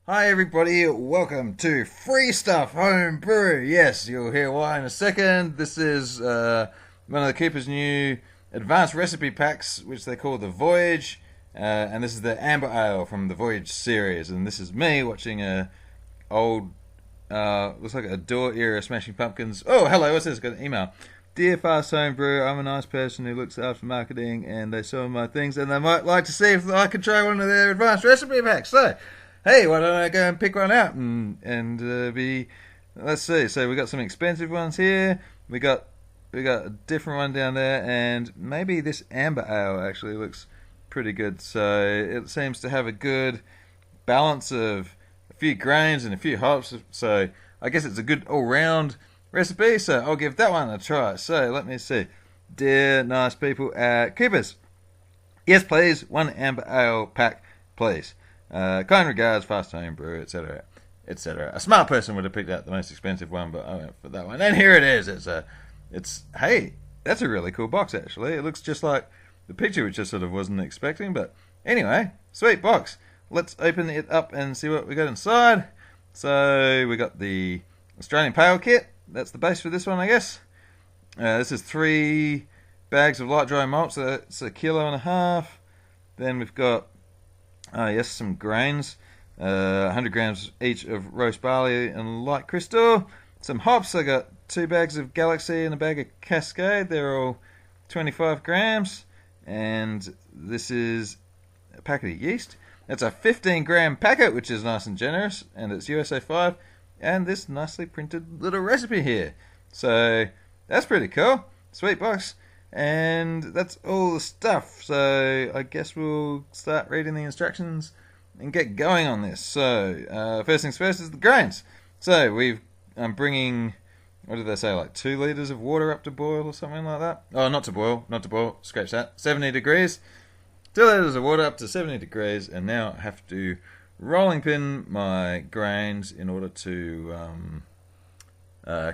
Hi everybody, welcome to Free Stuff Homebrew. Yes, you'll hear why in a second. This is one of the Keeper's new advanced recipe packs, which they call the Voyage. And this is the Amber Ale from the Voyage series. And this is me watching a old, looks like a Door era Smashing Pumpkins. Oh, hello, what's this? Got an email. Dear Fast Homebrew, I'm a nice person who looks after marketing and they saw my things and they might like to see if I could try one of their advanced recipe packs. So, hey, why don't I go and pick one out and be? Let's see. So we got some expensive ones here. We got a different one down there, and maybe this amber ale actually looks pretty good. So it seems to have a good balance of a few grains and a few hops. So I guess it's a good all-round recipe. So I'll give that one a try. So let me see. Dear nice people at Keepers, yes please, one amber ale pack, please. Kind regards, Fast Homebrew, etc., etc. A smart person would have picked out the most expensive one, but I went for that one. And here it is. Hey, that's a really cool box actually. It looks just like the picture, which I sort of wasn't expecting. But anyway, sweet box. Let's open it up and see what we got inside. So we got the Australian Pale kit. That's the base for this one, I guess. This is 3 bags of light dry malt, so it's 1.5 kilos. Then we've got yes, some grains, 100 grams each of roast barley and light crystal. Some hops, I got 2 bags of Galaxy and a bag of Cascade. They're all 25 grams. And this is a packet of yeast. It's a 15-gram packet, which is nice and generous, and it's USA 5. And this nicely printed little recipe here. So that's pretty cool. Sweet box. And that's all the stuff. So I guess we'll start reading the instructions and get going on this. So first things first is the grains. So I'm bringing, what did they say, like 2 liters of water up to boil or something like that. Oh, not to boil. Scratch that. 70 degrees. 2 liters of water up to 70 degrees, and now I have to rolling pin my grains in order to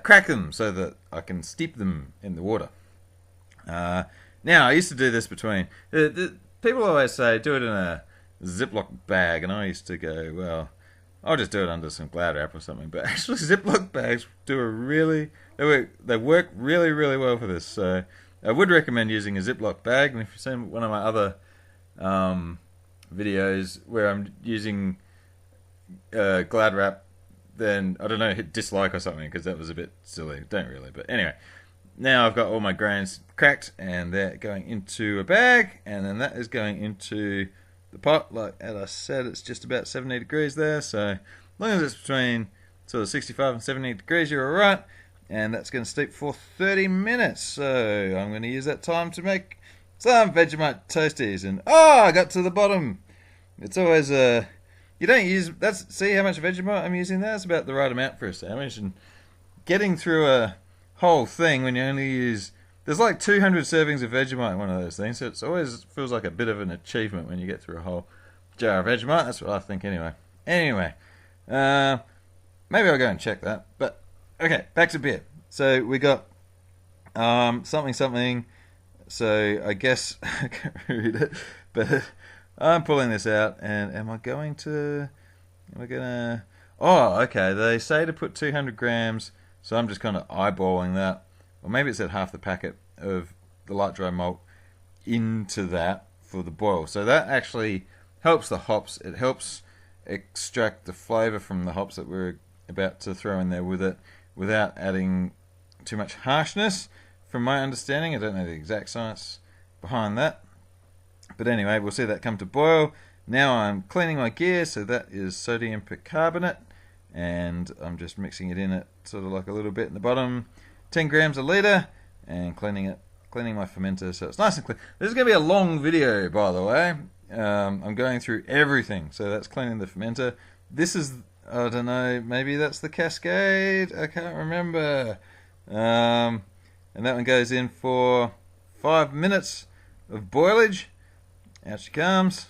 crack them so that I can steep them in the water. Now, I used to do this between... people always say, do it in a Ziploc bag, and I used to go, well, I'll just do it under some Glad wrap or something. But actually, Ziploc bags they work really, really well for this. So I would recommend using a Ziploc bag, and if you've seen one of my other videos where I'm using Glad wrap, then, I don't know, hit dislike or something, because that was a bit silly. Don't really, but anyway. Now I've got all my grains cracked, and they're going into a bag, and then that is going into the pot. Like as I said, it's just about 70 degrees there, so as long as it's between sort of 65 and 70 degrees, you're alright. And that's going to steep for 30 minutes, so I'm going to use that time to make some Vegemite toasties. And I got to the bottom. It's always you don't use see how much Vegemite I'm using there? It's about the right amount for a sandwich, and getting through a whole thing when you only use, there's like 200 servings of Vegemite in one of those things, so it always feels like a bit of an achievement when you get through a whole jar of Vegemite. That's what I think anyway. Maybe I'll go and check that, but okay, back to beer. So we got something, so I guess I can't read it, but I'm pulling this out, and am I gonna, oh, okay, they say to put 200 grams. So I'm just kind of eyeballing that, or maybe it said half the packet of the light dry malt into that for the boil. So that actually helps the hops. It helps extract the flavour from the hops that we're about to throw in there with it, without adding too much harshness. From my understanding, I don't know the exact science behind that, but anyway, we'll see that come to boil. Now I'm cleaning my gear, so that is sodium percarbonate. And I'm just mixing it in at sort of like a little bit in the bottom, 10 grams a litre, and cleaning my fermenter so it's nice and clean. This is going to be a long video, by the way. I'm going through everything, so that's cleaning the fermenter. This is, I don't know, maybe that's the Cascade, I can't remember. And that one goes in for 5 minutes of boilage. Out she comes,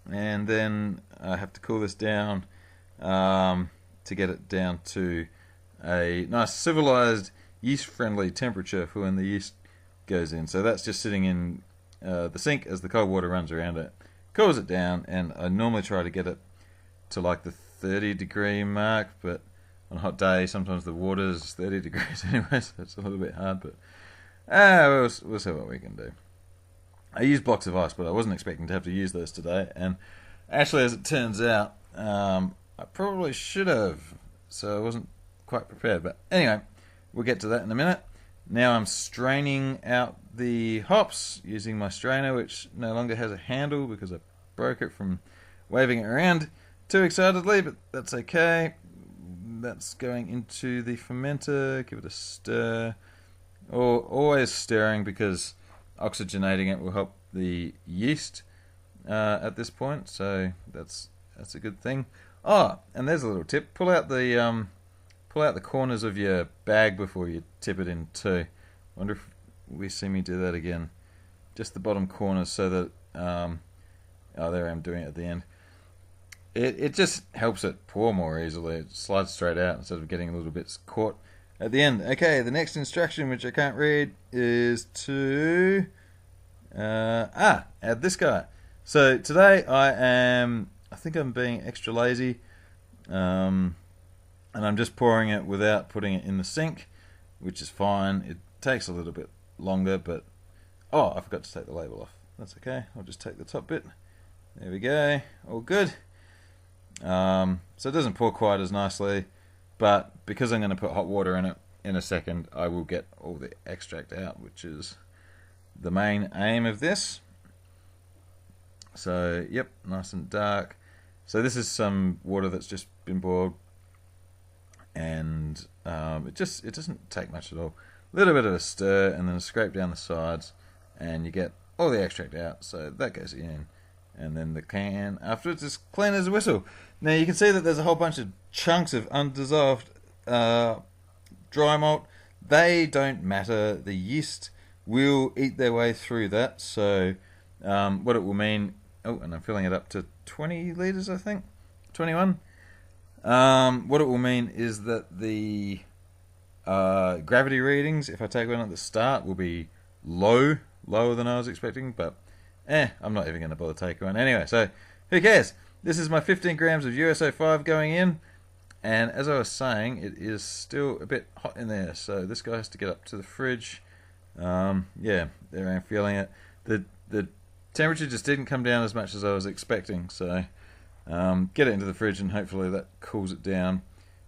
and then I have to cool this down to get it down to a nice civilized yeast-friendly temperature for when the yeast goes in. So that's just sitting in the sink as the cold water runs around it, cools it down, and I normally try to get it to like the 30-degree mark, but on a hot day sometimes the water's 30 degrees anyway, so it's a little bit hard, but we'll see what we can do. I used blocks of ice, but I wasn't expecting to have to use those today, and actually, as it turns out, I probably should have, so I wasn't quite prepared. But anyway, we'll get to that in a minute. Now I'm straining out the hops using my strainer, which no longer has a handle because I broke it from waving it around too excitedly, but that's okay. That's going into the fermenter. Give it a stir. Always stirring, because oxygenating it will help the yeast at this point, so that's a good thing. Oh, and there's a little tip: pull out the corners of your bag before you tip it in too. Wonder if we see me do that again. Just the bottom corners, so that oh, there I am doing it at the end. It just helps it pour more easily. It slides straight out instead of getting a little bit caught at the end. Okay, the next instruction, which I can't read, is to add this guy. So today I think I'm being extra lazy, and I'm just pouring it without putting it in the sink, which is fine. It takes a little bit longer, but I forgot to take the label off. That's okay. I'll just take the top bit. There we go. All good. So it doesn't pour quite as nicely, but because I'm going to put hot water in it in a second, I will get all the extract out, which is the main aim of this. So yep, nice and dark. So this is some water that's just been boiled, and it doesn't take much at all. A little bit of a stir and then a scrape down the sides, and you get all the extract out. So that goes in, and then the can afterwards is clean as a whistle. Now you can see that there's a whole bunch of chunks of undissolved dry malt. They don't matter. The yeast will eat their way through that. So what it will mean, and I'm filling it up to 20 litres, I think, 21. What it will mean is that the gravity readings, if I take one at the start, will be lower than I was expecting, but I'm not even going to bother taking one anyway, so who cares? This is my 15 grams of USO5 going in, and as I was saying, it is still a bit hot in there, so this guy has to get up to the fridge. Yeah, there I am feeling it. The temperature just didn't come down as much as I was expecting, so get it into the fridge and hopefully that cools it down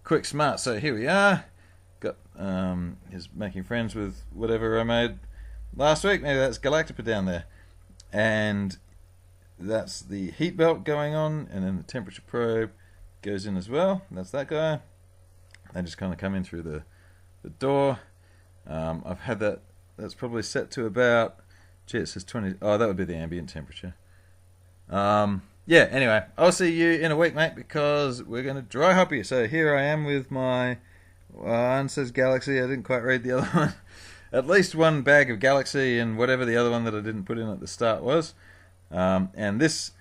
quick smart. So here we are. Got is making friends with whatever I made last week. Maybe that's Galactica down there, and that's the heat belt going on, and then the temperature probe goes in as well. That's that guy. They just kind of come in through the door. I've had that's probably set to about, it says 20. Oh, that would be the ambient temperature. Yeah, anyway, I'll see you in a week, mate, because we're going to dry hop you. So here I am with my, one says Galaxy, I didn't quite read the other one. At least one bag of Galaxy and whatever the other one that I didn't put in at the start was. And this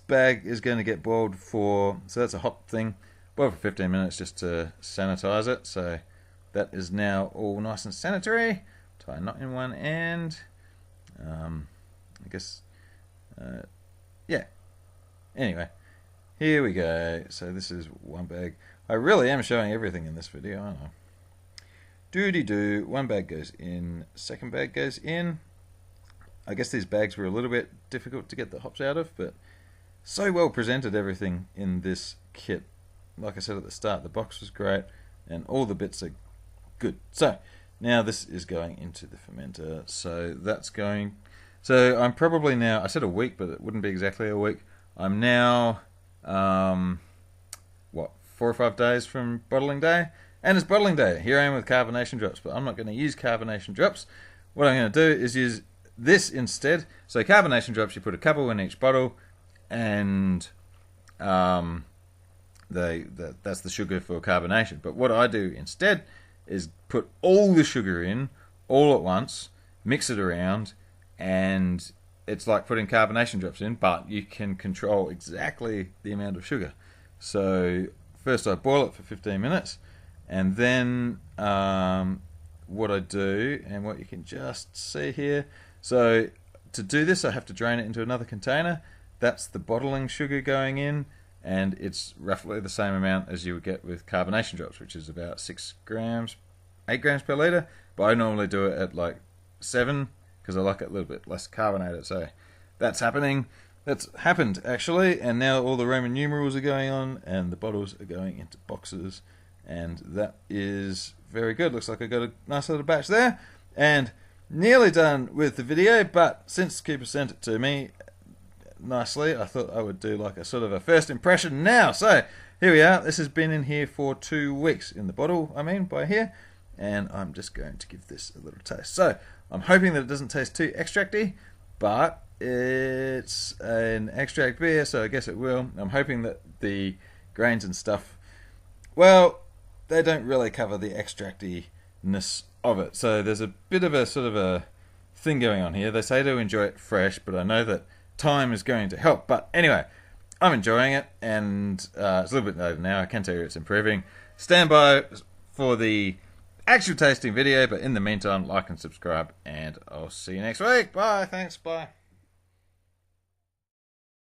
bag is going to get boiled so that's a hot thing, boiled for 15 minutes just to sanitize it. So that is now all nice and sanitary. Tie a knot in one end. I guess, yeah. Anyway, here we go. So this is one bag. I really am showing everything in this video, aren't I? Doody-doo. One bag goes in. Second bag goes in. I guess these bags were a little bit difficult to get the hops out of, but so well presented everything in this kit. Like I said at the start, the box was great, and all the bits are good. So now this is going into the fermenter. So that's going. So I'm probably now, I said a week, but it wouldn't be exactly a week. I'm now, 4 or 5 days from bottling day? And it's bottling day. Here I am with carbonation drops, but I'm not going to use carbonation drops. What I'm going to do is use this instead. So carbonation drops, you put a couple in each bottle, and that's the sugar for carbonation. But what I do instead is put all the sugar in all at once, mix it around, and it's like putting carbonation drops in, but you can control exactly the amount of sugar. So first I boil it for 15 minutes, and then what I do, and what you can just see here, so to do this I have to drain it into another container. That's the bottling sugar going in, and it's roughly the same amount as you would get with carbonation drops, which is about 6 grams, 8 grams per litre. But I normally do it at like 7 because I like it a little bit less carbonated. So that's happening. That's happened actually, and now all the Roman numerals are going on, and the bottles are going into boxes, and that is very good. Looks like I got a nice little batch there, and nearly done with the video. But since Keeper sent it to me nicely, I thought I would do like a sort of a first impression now. So here we are. This has been in here for 2 weeks in the bottle. I mean by here, and I'm just going to give this a little taste. So I'm hoping that it doesn't taste too extracty, but it's an extract beer, so I guess it will. I'm hoping that the grains and stuff, well, they don't really cover the extractiness of it. So there's a bit of a sort of a thing going on here. They say to enjoy it fresh, but I know that time is going to help. But anyway, I'm enjoying it, and it's a little bit later now. I can tell you it's improving. Stand by for the actual tasting video, but in the meantime, like and subscribe, and I'll see you next week. Bye. Thanks. Bye.